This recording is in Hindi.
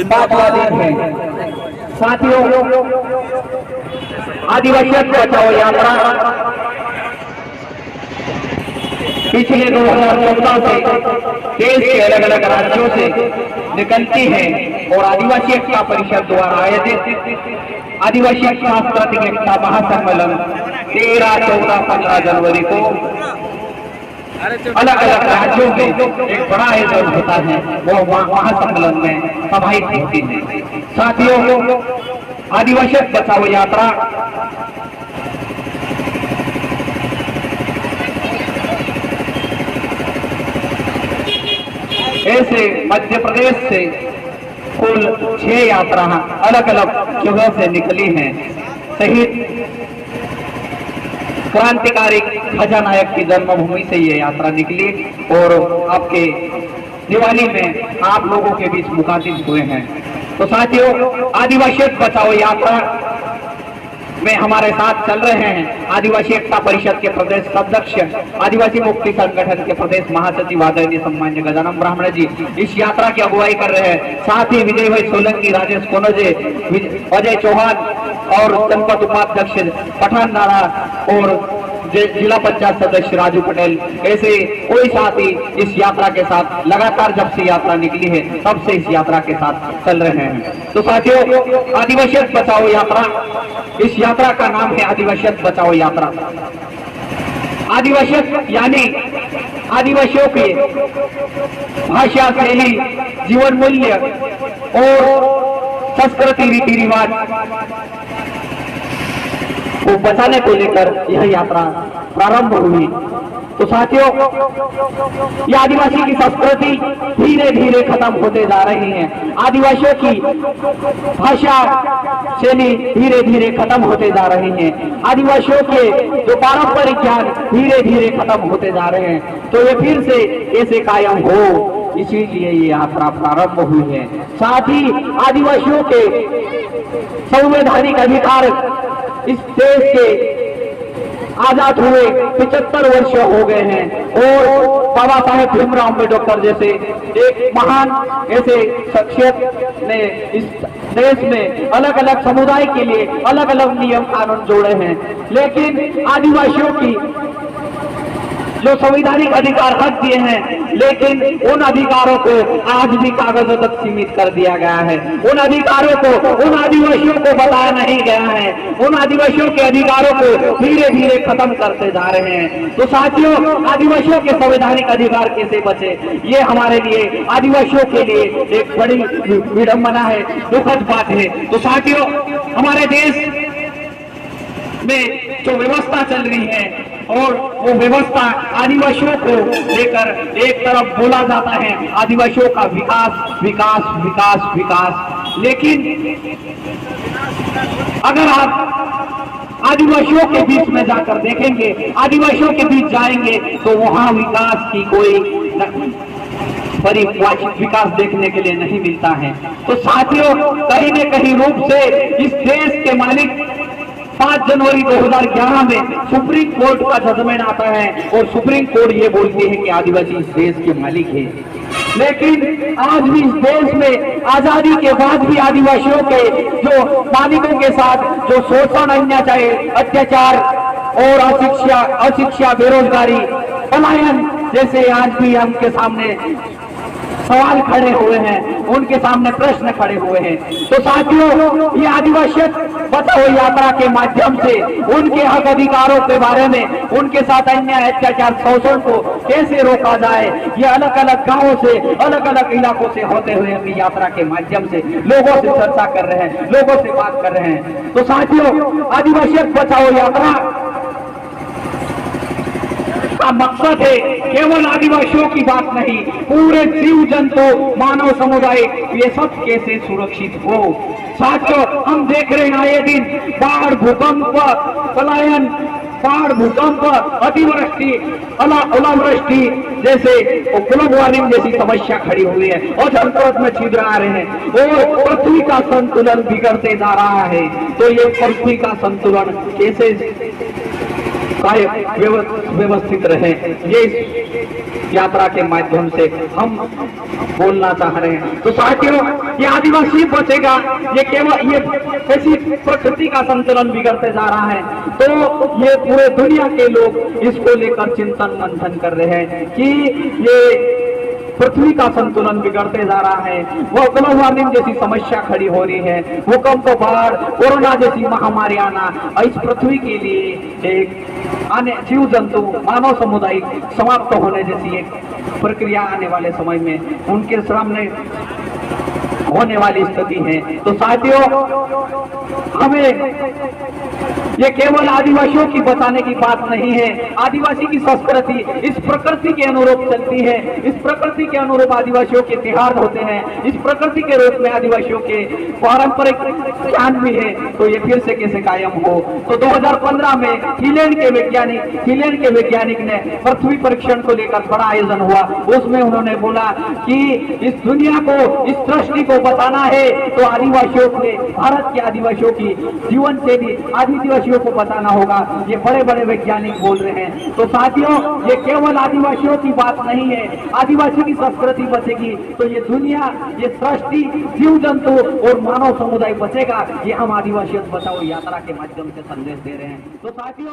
पांचवा दिन है। साथियों, आदिवासी बचाओ यात्रा पिछले 2014 से देश के अलग अलग राज्यों से निकलती है और आदिवासी एकता परिषद द्वारा आयोजित आदिवासी सांस्कृतिक एकता महासम्मेलन 13, 14, 15 जनवरी को अलग अलग राज्यों में एक बड़ा आयोजन होता है। वो महासम्मेलन में समाहित होती है। साथियों, आदिवासी बचाओ यात्रा ऐसे मध्य प्रदेश से कुल 6 यात्रा अलग अलग जगह से निकली हैं। शहीद क्रांतिकारी ख्वाजा नायक की जन्मभूमि से ये यात्रा निकली और आपके दिवाली में आप लोगों के बीच मुखातिब हुए हैं। तो साथियों, आदिवासी बचाओ यात्रा में हमारे साथ चल रहे हैं आदिवासी एकता परिषद के प्रदेश अध्यक्ष, आदिवासी मुक्ति संगठन के प्रदेश महासचिव आदरणीय सम्मान्य गजानन ब्राह्मण जी इस यात्रा की अगुवाई कर रहे हैं। साथ ही विजय भाई सोलंकी, राजेश कोनोजे, अजय चौहान और जनपद उपाध्यक्ष पठान नारा और जिला पंचायत सदस्य राजू पटेल, ऐसे कोई साथी इस यात्रा के साथ लगातार जब से यात्रा निकली है तब से इस यात्रा के साथ चल रहे हैं। तो साथियों, आदिवासी बचाओ यात्रा, इस यात्रा का नाम है आदिवासी बचाओ यात्रा। आदिवासी यानी आदिवासियों के भाषा, शैली, जीवन मूल्य और संस्कृति, रीति रिवाज को बचाने को लेकर यह यात्रा प्रारंभ हुई। तो साथियों, ये आदिवासी की संस्कृति धीरे धीरे खत्म होते जा रही है। आदिवासियों की भाषा शैली धीरे धीरे खत्म होते जा रही है। आदिवासियों के जो पारंपरिक ज्ञान धीरे धीरे खत्म होते जा रहे हैं। तो ये फिर से ऐसे कायम हो, इसीलिए ये यात्रा प्रारंभ हुई है। साथ ही आदिवासियों के संवैधानिक अधिकार इस देश के आजाद हुए 75 वर्ष हो गए हैं और बाबा साहेब भीमराव अम्बेडकर जैसे एक महान ऐसे शख्सियत ने इस देश में अलग अलग समुदाय के लिए अलग अलग नियम कानून जोड़े हैं। लेकिन आदिवासियों की जो संवैधानिक अधिकार हक दिए हैं, लेकिन उन अधिकारों को आज भी कागजों तक सीमित कर दिया गया है। उन अधिकारों को उन आदिवासियों को बताया नहीं गया है। उन आदिवासियों के अधिकारों को धीरे धीरे खत्म करते जा रहे हैं। तो साथियों, आदिवासियों के संवैधानिक अधिकार कैसे बचे, ये हमारे लिए आदिवासियों के लिए एक बड़ी विडंबना है, दुखद बात है। तो साथियों, हमारे देश में जो व्यवस्था चल रही है और वो व्यवस्था आदिवासियों को लेकर एक तरफ बोला जाता है आदिवासियों का विकास विकास विकास विकास, लेकिन अगर आप आदिवासियों के बीच में जाकर देखेंगे, आदिवासियों के बीच जाएंगे तो वहां विकास की कोई परिभाषित विकास देखने के लिए नहीं मिलता है। तो साथियों, कहीं न कहीं रूप से इस देश के मालिक 5 जनवरी 2011 में सुप्रीम कोर्ट का जजमेंट आता है और सुप्रीम कोर्ट ये बोलती है कि आदिवासी इस देश के मालिक है। लेकिन आज भी इस देश में आजादी के बाद भी आदिवासियों के जो मालिकों के साथ जो शोषण, अन्याय, अत्याचार और अशिक्षा, बेरोजगारी, पलायन जैसे आज भी उनके सामने सवाल खड़े हुए हैं, उनके सामने प्रश्न खड़े हुए हैं। तो साथियों, ये आदिवासी बचाओ यात्रा के माध्यम से उनके हक अधिकारों के बारे में, उनके साथ अन्याय, अत्याचार, शोषण को कैसे रोका जाए, ये अलग अलग गांवों से, अलग अलग इलाकों से होते हुए अपनी यात्रा के माध्यम से लोगों से चर्चा कर रहे हैं, लोगों से बात कर रहे हैं। तो साथियों, आदिवासी बचाओ यात्रा का मकसद है केवल आदिवासियों की बात नहीं, पूरे जीव जंतु, मानव समुदाय, ये सब कैसे सुरक्षित हो। साथियों, हम देख रहे हैं आए दिन बाढ़, भूकंप, पलायन, बाढ़, भूकंप, अतिवृष्टि, ओलावृष्टि जैसे ग्लोबल वार्मिंग जैसी समस्या खड़ी हुई है और जलस्रोत में छिद्र आ रहे हैं और पृथ्वी का संतुलन बिगड़ते जा रहा है। तो ये पृथ्वी का संतुलन कैसे व्यवस्थित रहे, ये यात्रा के माध्यम से हम बोलना चाह रहे हैं। तो साथियों, ये आदिवासी बचेगा, ये केवल ये ऐसी प्रकृति का संतुलन बिगड़ते जा रहा है, तो ये पूरे दुनिया के लोग इसको लेकर चिंतन मंथन कर रहे हैं कि ये पृथ्वी का संतुलन बिगड़ते जा रहा है। वो ग्लोबल वार्मिंग जैसी समस्या खड़ी हो रही है, भूकंप, बाढ़, कोरोना जैसी महामारी आना, इस पृथ्वी के लिए एक आने जीव जंतु मानव समुदाय समाप्त होने जैसी एक प्रक्रिया आने वाले समय में उनके सामने होने वाली स्थिति है। तो साथियों, हमें ये केवल आदिवासियों की बचाने की बात नहीं है। आदिवासी की संस्कृति इस प्रकृति के अनुरूप चलती है, इस प्रकृति के अनुरूप आदिवासियों के त्योहार होते हैं, इस प्रकृति के रूप में आदिवासियों के पारंपरिक ज्ञान भी है। तो ये फिर से कैसे कायम हो? तो 2015 में फिनलैंड के वैज्ञानिक ने पृथ्वी परीक्षण को लेकर बड़ा आयोजन हुआ। उसमें उन्होंने बोला कि इस दुनिया को, इस सृष्टि को बचाना है तो आदिवासियों के, भारत के आदिवासियों की जीवन शैली, आदिवासियों को बताना होगा। ये बड़े बड़े वैज्ञानिक बोल रहे हैं। तो साथियों, ये केवल आदिवासियों की बात नहीं है। आदिवासी की संस्कृति बचेगी तो ये दुनिया, ये सृष्टि, जीव जंतु और मानव समुदाय बचेगा। ये हम आदिवासियों बचाओ यात्रा के माध्यम से संदेश दे रहे हैं। तो साथियों,